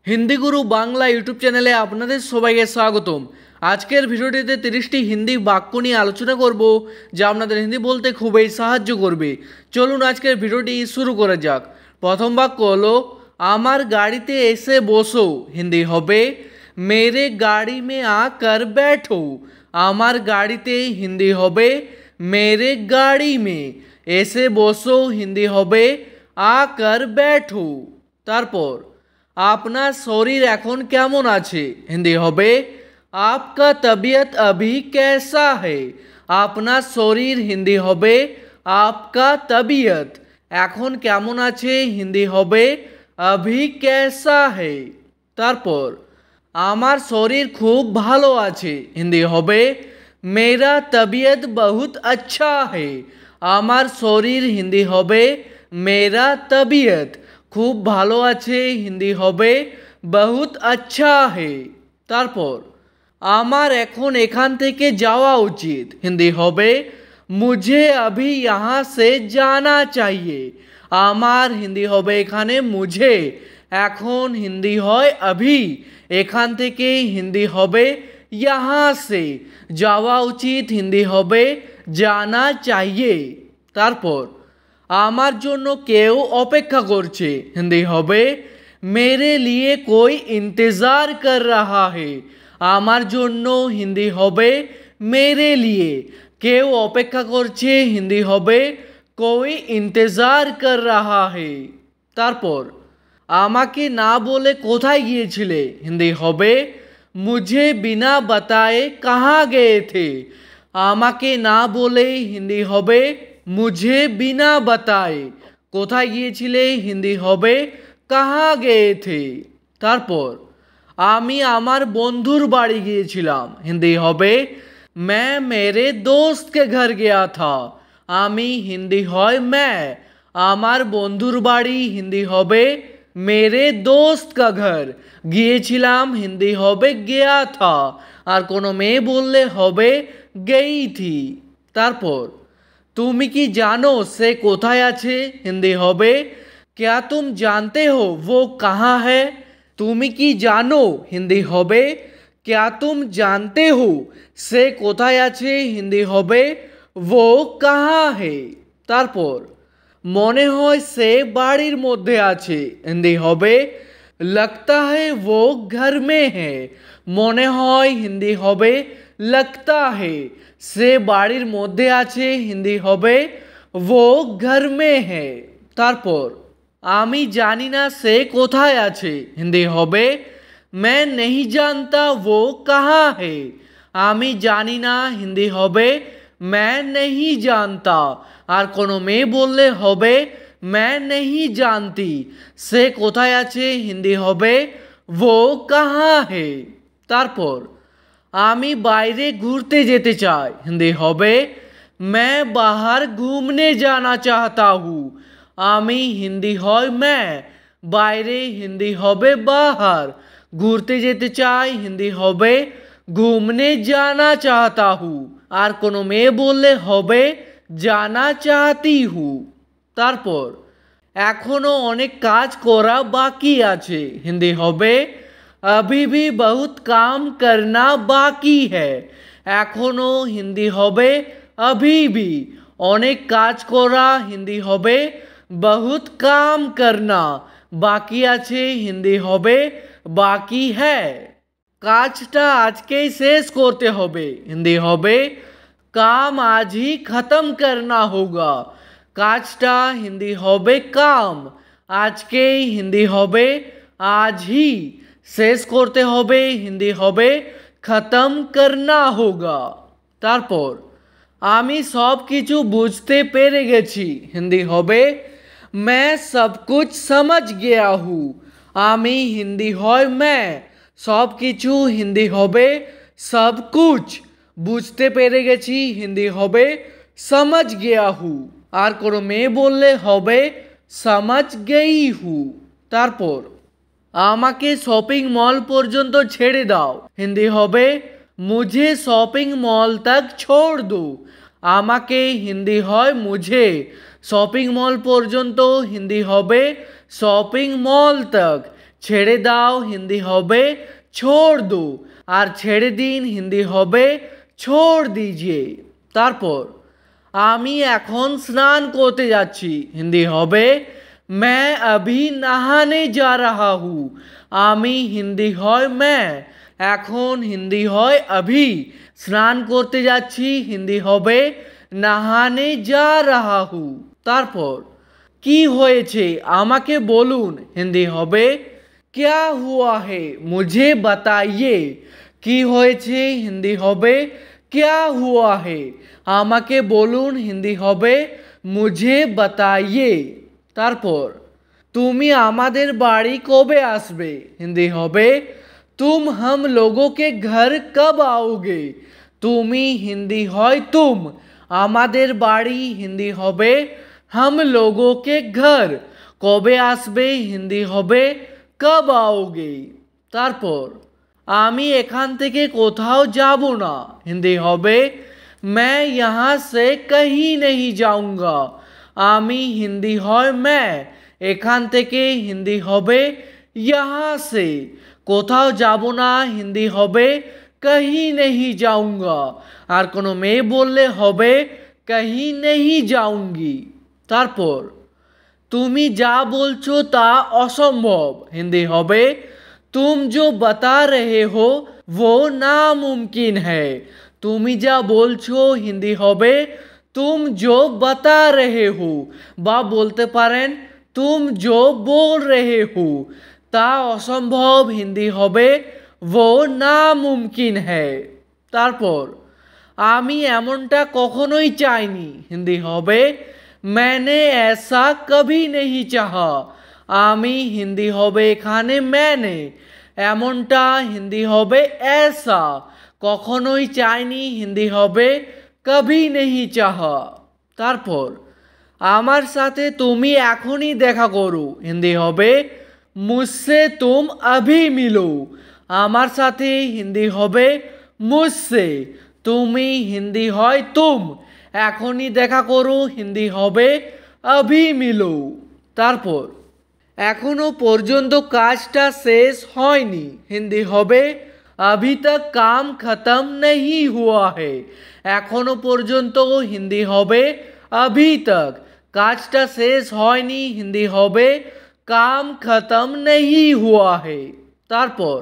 হিন্দি গুরু Bangla YouTube চ্যানেলে আপনাদের সবাইকে স্বাগতম। আজকের ভিডিওটিতে 30টি হিন্দি বাক্য নিয়ে আলোচনা করব যা আপনাদের হিন্দি বলতে খুবই সাহায্য করবে। চলুন আজকের ভিডিওটি শুরু করা যাক। প্রথম বাক্য হলো আমার গাড়িতে এসে বসো। হিন্দি হবে মেরে গাড়ি মে আকার बैठो। আমার গাড়িতে হিন্দি হবে মেরে গাড়ি মে। এসে বসো হিন্দি হবে আকার बैठो। তারপর আপনার শরীর এখন কেমন আছে? হিন্দি হবে आपका तबीयत अभी कैसा है। আপনার শরীর হিন্দি হবে आपका तबीयत। এখন কেমন আছে হিন্দি হবে अभी कैसा है। তারপর আমার শরীর খুব ভালো আছে হিন্দি হবে मेरा तबीयत बहुत अच्छा है। আমার শরীর হিন্দি হবে मेरा तबीयत। খুব ভালো আছে হিন্দি হবে बहुत अच्छा है। তারপর আমার এখন এখান থেকে যাওয়া উচিত হিন্দি হবে मुझे अभी यहाँ से जाना चाहिए। আমার হিন্দি হবে এখানে मुझे। এখন হিন্দি হয় अभी। এখান থেকে হিন্দি হবে यहाँ से। যাওয়া উচিত হিন্দি হবে जाना चाहिए। তারপর আমার জন্য কেউ অপেক্ষা করছে হিন্দি হবে मेरे लिए कोई इंतज़ार कर रहा है। আমার জন্য হিন্দি হবে मेरे लिए। কেউ অপেক্ষা করছে হিন্দি হবে कोई इंतज़ार कर रहा है। তারপর আমাকে না বলে কোথায় গিয়েছিলে হিন্দি হবে मुझे बिना बताए कहाँ गए थे। আমাকে না বলে হিন্দি হবে मुझे बिना बताए। কোথায় গিয়েছিলে হিন্দি হবে कहाँ गए थे। তারপর আমি আমার বন্ধুর বাড়ি গিয়েছিলাম হিন্দি হবে मैं मेरे दोस्त के घर गया था। আমি হিন্দি হয় मैं। আমার বন্ধুর বাড়ি হিন্দি হবে मेरे दोस्त का घर। গিয়েছিলাম হিন্দি হবে गया था। আর কোনো মেয়ে বললে হবে गई थी। তারপর তুমি কি জানো সে কোথায় আছে হিন্দি হবে क्या तुम जानते हो वो कहाँ है। তুমি কি জানো হিন্দি হবে क्या तुम जानते हो সে কোথায় আছে হিন্দি হবে वो कहाँ है। তারপর মনে হয় সে বাড়ির মধ্যে আছে হিন্দি হবে लगता है वो घर में है। মনে হয় হিন্দি হবে लगता है। সে বাড়ির মধ্যে আছে হিন্দি হবে वो घर में है। তারপর আমি জানি না সে কোথায় আছে হিন্দি হবে मैं नहीं जानता वो कहाँ है। আমি জানি না হিন্দি হবে मैं नहीं जानता। আর কোনো মেয়ে বললে হবে मैं नहीं जानती। সে কোথায় আছে হিন্দি হবে वो कहाँ है। তারপর আমি বাইরে ঘুরতে যেতে চাই হিন্দি হবে मैं बाहर घूमने जाना चाहता हूँ। আমি হিন্দি হয় मैं। বাইরে হিন্দি হবে बाहर। ঘুরতে যেতে চাই হিন্দি হবে घूमने जाना चाहता हूँ। আর কোনো মেয়ে বললে হবে जाना चाहती हूँ। তারপর এখনো অনেক কাজ করা বাকি আছে হিন্দি হবে अभी भी बहुत काम करना बाकी है। এখনো হিন্দি হবে अभी भी। অনেক কাজ করা হিন্দি হবে बहुत काम करना। বাকি আছে হিন্দি হবে বাকি है। কাজটা আজকেই শেষ করতে হবে হিন্দি হবে काम आज ही खत्म करना होगा। কাজটা হিন্দি হবে काम। আজকেই হিন্দি হবে आज ही। শেষ করতে হবে হিন্দি হবে खत्म करना होगा। তারপর আমি সব কিছু বুঝতে পেরে গেছি হিন্দি হবে मैं सब कुछ समझ गया हूँ। আমি হিন্দি হয় मैं। সব কিছু হিন্দি হবে सब कुछ। বুঝতে পেরে গেছি হিন্দি হবে समझ गया हूँ। আর কোনো মেয়ে বললে হবে समझ गई हूँ। তারপর আমাকে শপিং মল পর্যন্ত ছেড়ে দাও হিন্দি হবে मुझे शॉपिंग मॉल तक छोड़ दो। আমাকে হিন্দি হয় मुझे। শপিং মল পর্যন্ত হিন্দি হবে शॉपिंग मॉल तक। ছেড়ে দাও হিন্দি হবে छोड़ दो আর ছেড়ে দিন হিন্দি হবে छोड़ दीजिए। তারপর আমি এখন স্নান করতে যাচ্ছি হিন্দি হবে मैं अभी नहाने जा रहा हूँ। আমি হিন্দি হয় मैं, এখন হিন্দি হয় अभी। স্নান করতে যাচ্ছি হিন্দি হবে नहाने जा रहा हूँ। তারপর কি হয়েছে আমাকে বলুন হিন্দি হবে क्या हुआ है मुझे बताइए। কি হয়েছে হিন্দি হবে क्या हुआ है আমাকে বলুন হিন্দি হবে मुझे बताइए। তারপর তুমি আমাদের বাড়ি কবে আসবে হিন্দি হবে तुम हम लोगों के घर कब आओगे। তুমি হিন্দি হয় तुम, আমাদের বাড়ি হিন্দি হবে हम लोगों के घर, কবে আসবে হিন্দি হবে कब आओगे। তারপর আমি এখান থেকে কোথাও যাব না হিন্দি হবে मैं यहाँ से कहीं नहीं जाऊँगा। আমি হিন্দি হয় मैं, এখান থেকে হিন্দি হবে यहाँ से, কোথাও যাব না হিন্দি হবে कहीं नहीं जाऊँगा। আর কোনো মেয়ে বললে হবে कहीं नहीं जाऊँगी। তারপর তুমি যা বলছো তা অসম্ভব হিন্দি হবে तुम जो बता रहे हो वो नामुमकिन है। তুমি যা বলছো হিন্দি হবে तुम जो बता रहे हो বা বলতে পারেন तुम जो बोल रहे हो তা অসম্ভব হিন্দি হবে वो नामुमकिन है। তারপর আমি এমনটা কখনোই চাইনি হিন্দি হবে मैंने ऐसा कभी नहीं चाहा। আমি হিন্দি হবে এখানে मैंने, এমনটা হিন্দি হবে ऐसा, কখনোই চাইনি হিন্দি হবে कभी नहीं चाहा। তারপর আমার সাথে তুমি এখনই দেখা করো হিন্দি হবে मुझसे तुम अभी मिलो। আমার সাথে হিন্দি হবে मुझसे, তুমি হিন্দি হয় तुम, এখনই দেখা করো হিন্দি হবে अभी मिलो। তারপর এখনো পর্যন্ত কাজটা শেষ হয়নি হিন্দি হবে अभी तक काम खत्म नहीं हुआ है। এখনো পর্যন্ত হিন্দি হবে अभी तक, কাজটা শেষ হয়নি হিন্দি হবে काम खत्म नहीं हुआ है। তারপর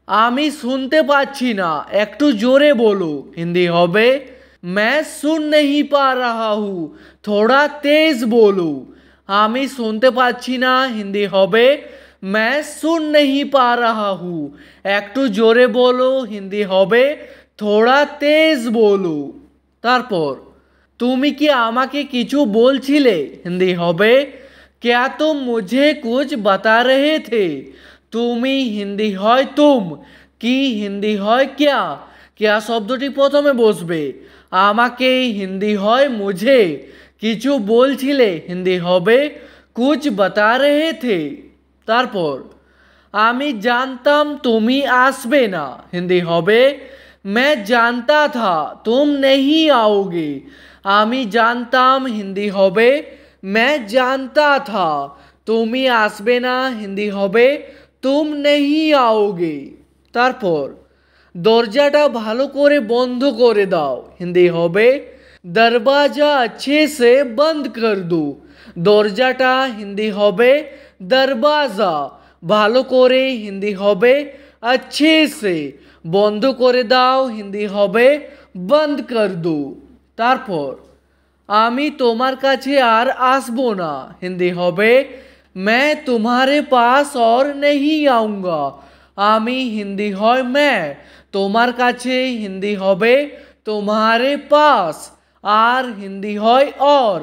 আমি শুনতে পাচ্ছি না একটু জোরে বলো হিন্দি হবে मैं सुन नहीं पा रहा हूँ थोड़ा तेज बोलो। আমি শুনতে পাচ্ছি না হিন্দি হবে मैं सुन नहीं पा रहा हूँ, একটু জোরে বলো হিন্দি হবে थोड़ा तेज बोलो। তারপর তুমি কি আমাকে কিছু বলছিলে হিন্দি হবে क्या तुम मुझे कुछ बता रहे थे। তুমি হিন্দি হয় तुम, কি হিন্দি হয় क्या, क्या শব্দটি প্রথমে বসবে, আমাকে হিন্দি হয় मुझे, কিছু বলছিলে হিন্দি হবে कुछ बता रहे थे। তারপর আমি জানতাম তুমি আসবে না হিন্দি হবে मैं जानता था तुम नहीं आओगे। আমি জানতাম হিন্দি হবে मैं जानता था, তুমি আসবে না হিন্দি হবে तुम नहीं आओगे। তারপর দরজাটা ভালো করে বন্ধ করে দাও হিন্দি হবে दरवाजा अच्छे से बंद कर दो। দরজাটা হিন্দি হবে दरवाजा, ভালো করে হিন্দি হবে अच्छे से, বন্ধ করে দাও হিন্দি হবে बंद कर दो। তারপর আমি তোমার কাছে আর আসবো না হিন্দি হবে मैं तुम्हारे पास और नहीं आऊँगा। আমি হিন্দি হয় मैं, তোমার কাছে হিন্দি হবে तुम्हारे पास, আর হিন্দি হয় और,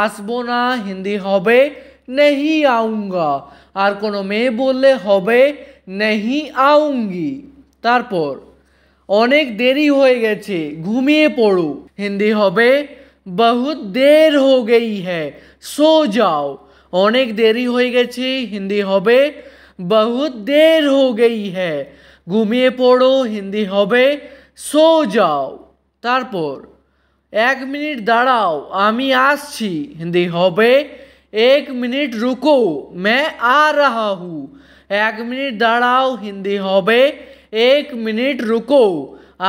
আসবো না হিন্দি হবে नहीं आऊँगा, আর কোনো মেয়ে বললে হবে नहीं आऊँगी। তারপর অনেক দেরি হয়ে গেছে ঘুমিয়ে পড়ো হিন্দি হবে बहुत देर हो गई है सो जाओ। অনেক দেরি হয়ে গেছে হিন্দি হবে बहुत देर हो गई है, ঘুমিয়ে পড়ো হিন্দি হবে सो जाओ। তারপর এক মিনিট দাঁড়াও আমি আসছি হিন্দি হবে एक मिनट रुको मैं आ रहा हूँ। এক মিনিট দাঁড়াও হিন্দি হবে এক মিনিট রুকো।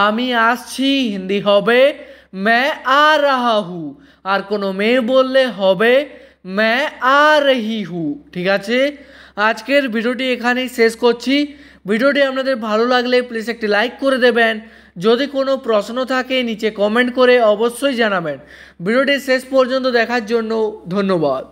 আমি আসছি হিন্দি হবে मैं आ रहा हूँ। আর কোনো মেয়ে বললে হবে मैं आ रही हूँ। ঠিক আছে, আজকের ভিডিওটি এখানেই শেষ করছি। ভিডিওটি আপনাদের ভালো লাগলে প্লিজ একটি লাইক করে দেবেন। যদি কোনো প্রশ্ন থাকে নিচে কমেন্ট করে অবশ্যই জানাবেন। ভিডিওটি শেষ পর্যন্ত দেখার জন্য ধন্যবাদ।